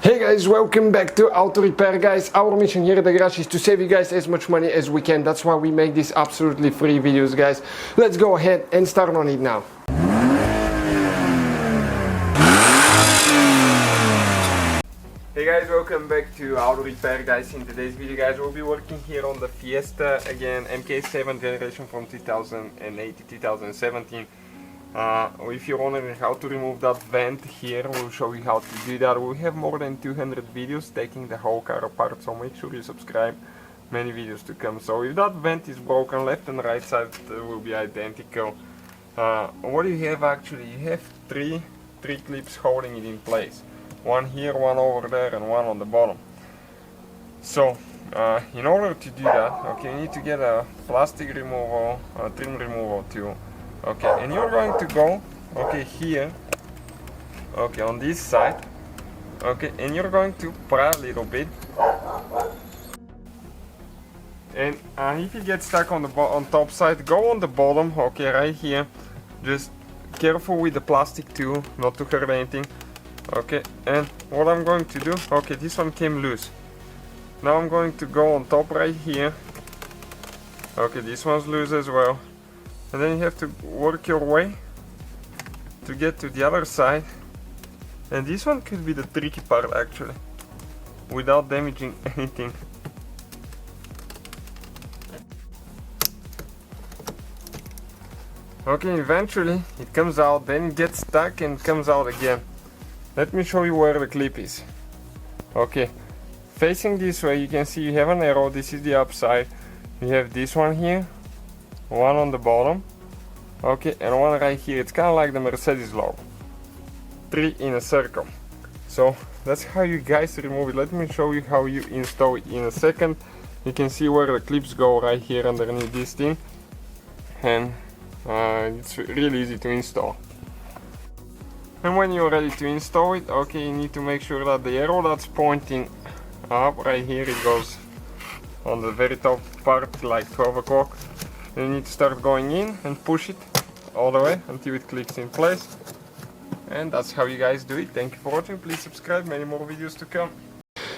Hey guys, welcome back to Auto Repair, guys. Our mission here at the garage is to save you guys as much money as we can. That's why we make these absolutely free videos, guys. Let's go ahead and start on it now. Hey guys, welcome back to Auto Repair, guys. In today's video, guys, we'll be working here on the Fiesta, again, MK7 generation from 2008 to 2017. If you're wondering how to remove that vent here, we'll show you how to do that. We have more than 200 videos taking the whole car apart, so make sure you subscribe. Many videos to come. So if that vent is broken, left and right side will be identical. What do you have actually? You have three clips holding it in place. One here, one over there, and one on the bottom. So in order to do that, okay, you need to get a plastic removal, trim removal tool. Okay, and you're going to go, okay, here, okay, on this side, okay, and you're going to pry a little bit, and if you get stuck on the top side, go on the bottom, okay, right here. Just careful with the plastic tool, not to hurt anything. Okay, and what I'm going to do, okay, this one came loose. Now I'm going to go on top right here. Okay, this one's loose as well. And then you have to work your way to get to the other side. And this one could be the tricky part actually, without damaging anything. Okay, eventually it comes out, then it gets stuck and comes out again. Let me show you where the clip is. Okay, facing this way you can see you have an arrow, this is the upside. You have this one here, one on the bottom, okay, and one right here. It's kind of like the Mercedes logo. 3 in a circle. So that's how you guys remove it. Let me show you how you install it in a second. You can see where the clips go right here underneath this thing, and it's really easy to install. And when you're ready to install it, okay, you need to make sure that the arrow that's pointing up right here, it goes on the very top part, like 12 o'clock. You need to start going in and push it all the way until it clicks in place. And that's how you guys do it. Thank you for watching. Please subscribe, many more videos to come.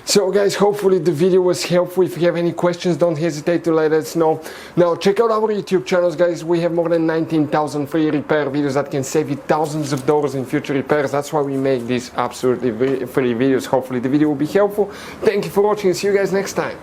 So guys, hopefully the video was helpful. If you have any questions, don't hesitate to let us know. Now check out our YouTube channels, guys. We have more than 19,000 free repair videos that can save you thousands of dollars in future repairs. That's why we make these absolutely free videos. Hopefully the video will be helpful. Thank you for watching. See you guys next time.